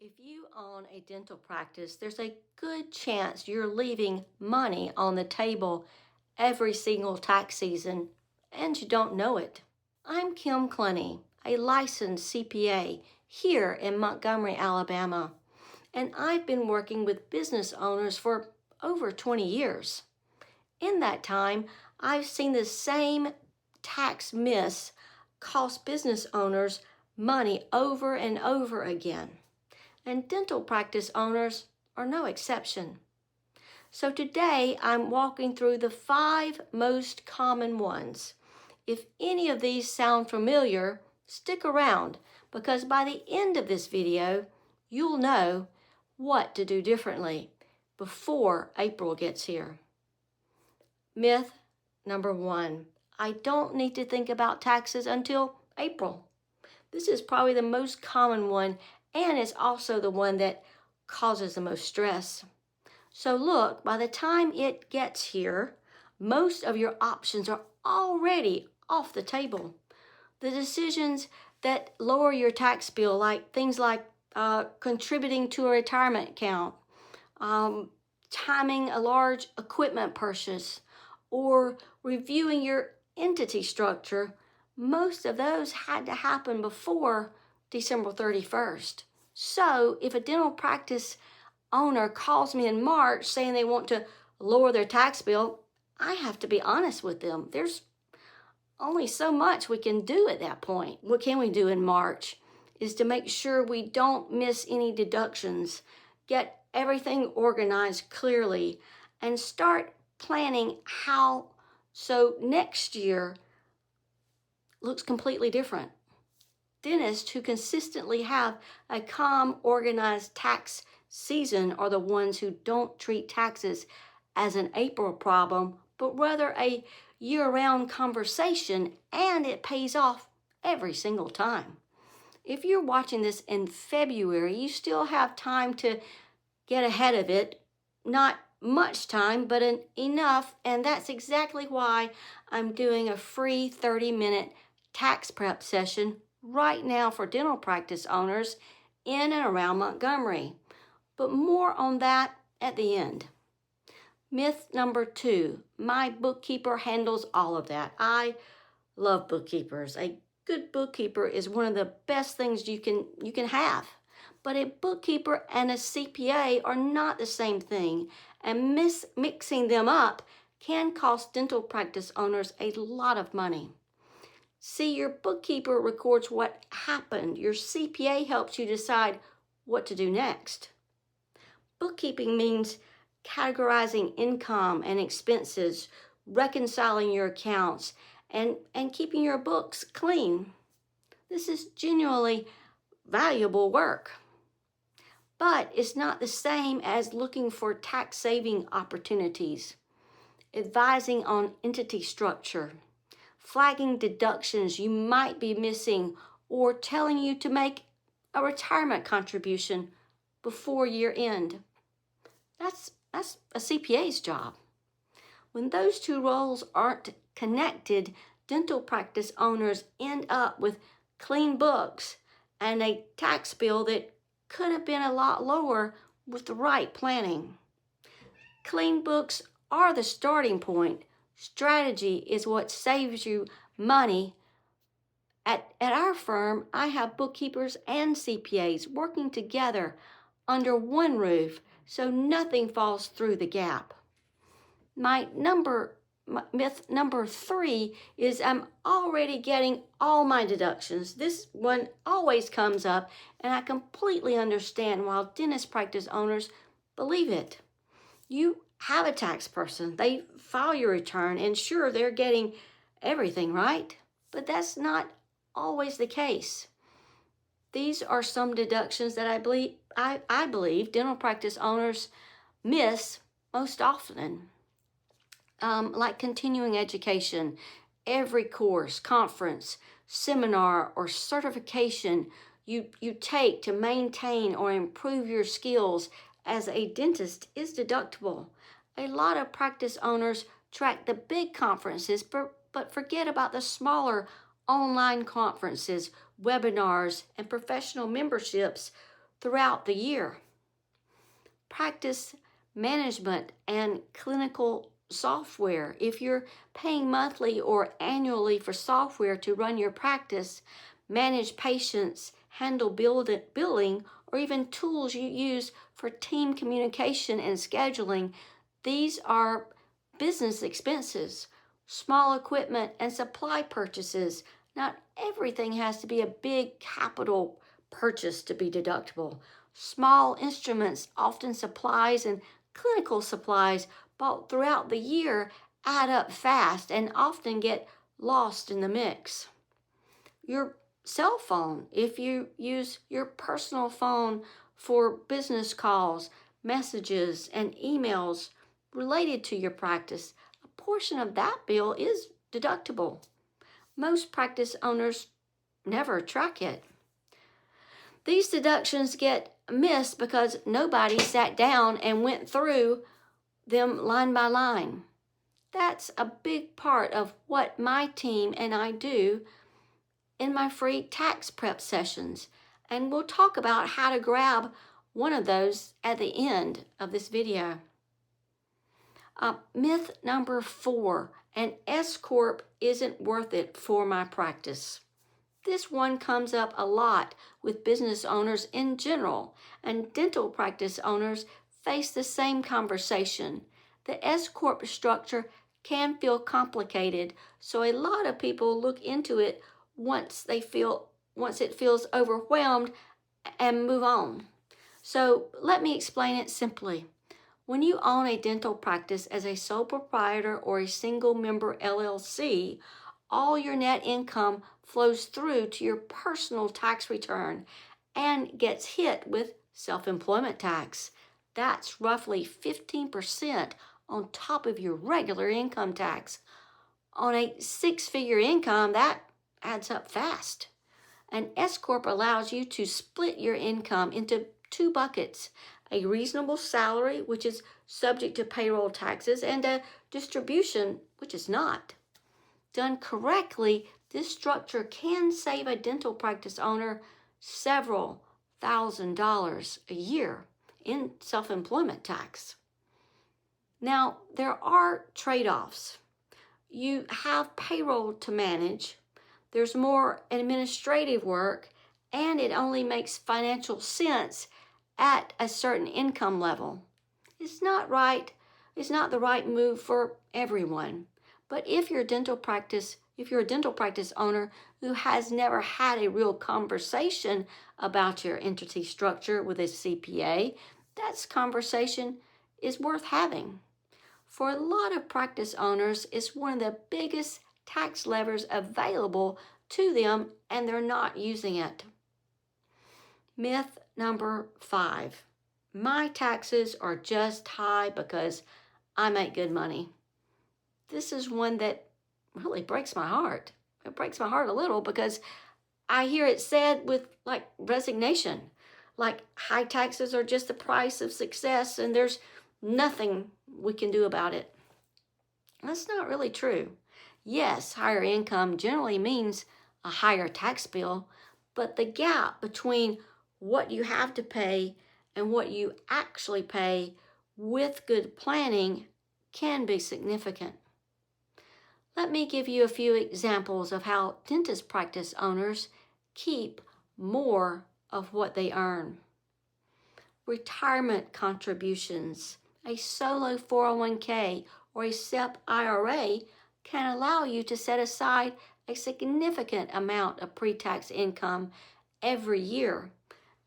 If you own a dental practice, there's a good chance you're leaving money on the table every single tax season, and you don't know it. I'm Kim Clooney, a licensed CPA here in Montgomery, Alabama, and I've been working with business owners for over 20 years. In that time, I've seen the same tax miss cost business owners money over and over again. And dental practice owners are no exception. So today I'm walking through the 5 most common ones. If any of these sound familiar, stick around because by the end of this video, you'll know what to do differently before April gets here. Myth number 1, I don't need to think about taxes until April. This is probably the most common one, and it's also the one that causes the most stress. So look, by the time it gets here, most of your options are already off the table. The decisions that lower your tax bill, like things like contributing to a retirement account, timing a large equipment purchase, or reviewing your entity structure, most of those had to happen before December 31st. So if a dental practice owner calls me in March saying they want to lower their tax bill, I have to be honest with them. There's only so much we can do at that point. What can we do in March is to make sure we don't miss any deductions, get everything organized clearly, and start planning how so next year looks completely different. Dentists who consistently have a calm, organized tax season are the ones who don't treat taxes as an April problem, but rather a year-round conversation, and it pays off every single time. If you're watching this in February, you still have time to get ahead of it. Not much time, but enough, and that's exactly why I'm doing a free 30-minute tax prep session right now for dental practice owners in and around Montgomery. But more on that at the end. Myth number 2, my bookkeeper handles all of that. I love bookkeepers. A good bookkeeper is one of the best things you can have. But a bookkeeper and a CPA are not the same thing, and mixing them up can cost dental practice owners a lot of money. See, your bookkeeper records what happened. Your CPA helps you decide what to do next. Bookkeeping means categorizing income and expenses, reconciling your accounts, and keeping your books clean. This is genuinely valuable work. But it's not the same as looking for tax-saving opportunities, advising on entity structure, flagging deductions you might be missing, or telling you to make a retirement contribution before year end. That's a CPA's job. When those two roles aren't connected, dental practice owners end up with clean books and a tax bill that could have been a lot lower with the right planning. Clean books are the starting point. Strategy is what saves you money. At our firm, I have bookkeepers and CPAs working together under one roof so nothing falls through the gap. Myth number 3 is I'm already getting all my deductions. This one always comes up, and I completely understand why dentist practice owners believe it. You have a tax person. They file your return, and sure, they're getting everything, right? But that's not always the case. These are some deductions that I believe dental practice owners miss most often. Like continuing education, every course, conference, seminar, or certification you take to maintain or improve your skills as a dentist is deductible. A lot of practice owners track the big conferences, but forget about the smaller online conferences, webinars, and professional memberships throughout the year. Practice management and clinical software. If you're paying monthly or annually for software to run your practice, manage patients, handle billing, or even tools you use for team communication and scheduling, these are business expenses. Small equipment and supply purchases. Not everything has to be a big capital purchase to be deductible. Small instruments, often supplies and clinical supplies bought throughout the year, add up fast and often get lost in the mix. Your cell phone, if you use your personal phone for business calls, messages, and emails related to your practice, a portion of that bill is deductible. Most practice owners never track it. These deductions get missed because nobody sat down and went through them line by line. That's a big part of what my team and I do in my free tax prep sessions, and we'll talk about how to grab one of those at the end of this video. Myth number 4, an S-Corp isn't worth it for my practice. This one comes up a lot with business owners in general, and dental practice owners face the same conversation. The S-Corp structure can feel complicated, so a lot of people look into it once it feels overwhelmed and move on. So let me explain it simply. When you own a dental practice as a sole proprietor or a single member LLC, all your net income flows through to your personal tax return and gets hit with self-employment tax. That's roughly 15% on top of your regular income tax. On a 6-figure income, that adds up fast. An S-Corp allows you to split your income into 2 buckets: a reasonable salary, which is subject to payroll taxes, and a distribution, which is not. Done correctly, this structure can save a dental practice owner several $1,000s a year in self-employment tax. Now, there are trade-offs. You have payroll to manage, there's more administrative work, and it only makes financial sense at a certain income level. It's not the right move for everyone. But if you're a dental practice owner who has never had a real conversation about your entity structure with a CPA, that conversation is worth having. For a lot of practice owners, it's one of the biggest tax levers available to them, and they're not using it. Myth number 5. My taxes are just high because I make good money. This is one that really breaks my heart. It breaks my heart a little because I hear it said with resignation, like high taxes are just the price of success and there's nothing we can do about it. That's not really true. Yes, higher income generally means a higher tax bill, but the gap between what you have to pay and what you actually pay with good planning can be significant. Let me give you a few examples of how dentist practice owners keep more of what they earn. Retirement contributions. A solo 401k or a SEP IRA can allow you to set aside a significant amount of pre-tax income every year.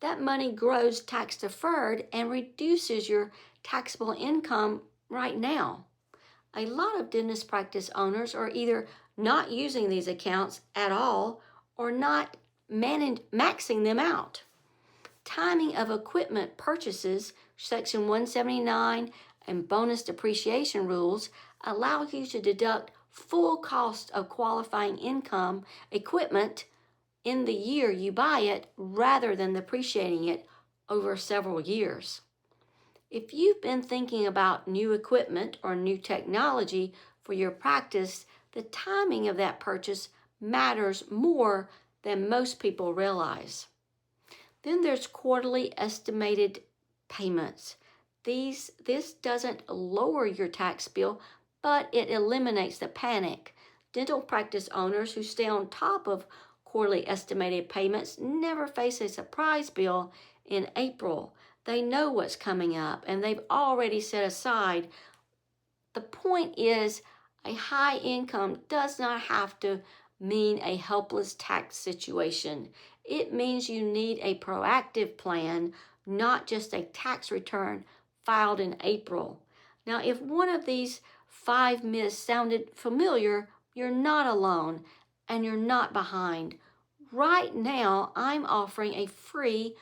That money grows tax deferred and reduces your taxable income right now. A lot of dentist practice owners are either not using these accounts at all or not maxing them out. Timing of equipment purchases, Section 179 and bonus depreciation rules allow you to deduct full cost of qualifying equipment in the year you buy it rather than depreciating it over several years. If you've been thinking about new equipment or new technology for your practice, the timing of that purchase matters more than most people realize. Then there's quarterly estimated payments. This doesn't lower your tax bill, but it eliminates the panic. Dental practice owners who stay on top of quarterly estimated payments never face a surprise bill in April. They know what's coming up and they've already set aside. The point is, a high income does not have to mean a helpless tax situation. It means you need a proactive plan, not just a tax return filed in April. Now, if one of these 5 myths sounded familiar, you're not alone and you're not behind. Right now, I'm offering a free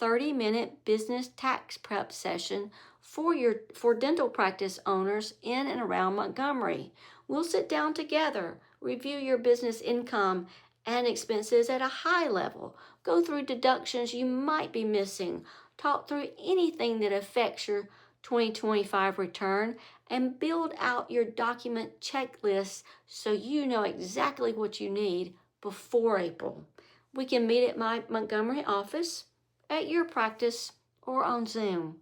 30-minute business tax prep session for dental practice owners in and around Montgomery. We'll sit down together, review your business income and expenses at a high level, go through deductions you might be missing, talk through anything that affects your 2025 return, and build out your document checklist so you know exactly what you need before April. We can meet at my Montgomery office, at your practice, or on Zoom.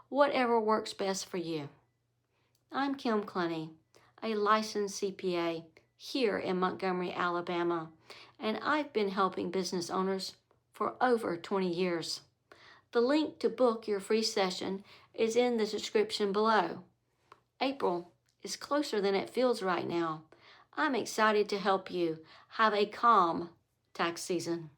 Whatever works best for you. I'm Kim Clunny, a licensed CPA here in Montgomery, Alabama, and I've been helping business owners for over 20 years. The link to book your free session is in the description below. April is closer than it feels right now. I'm excited to help you have a calm tax season.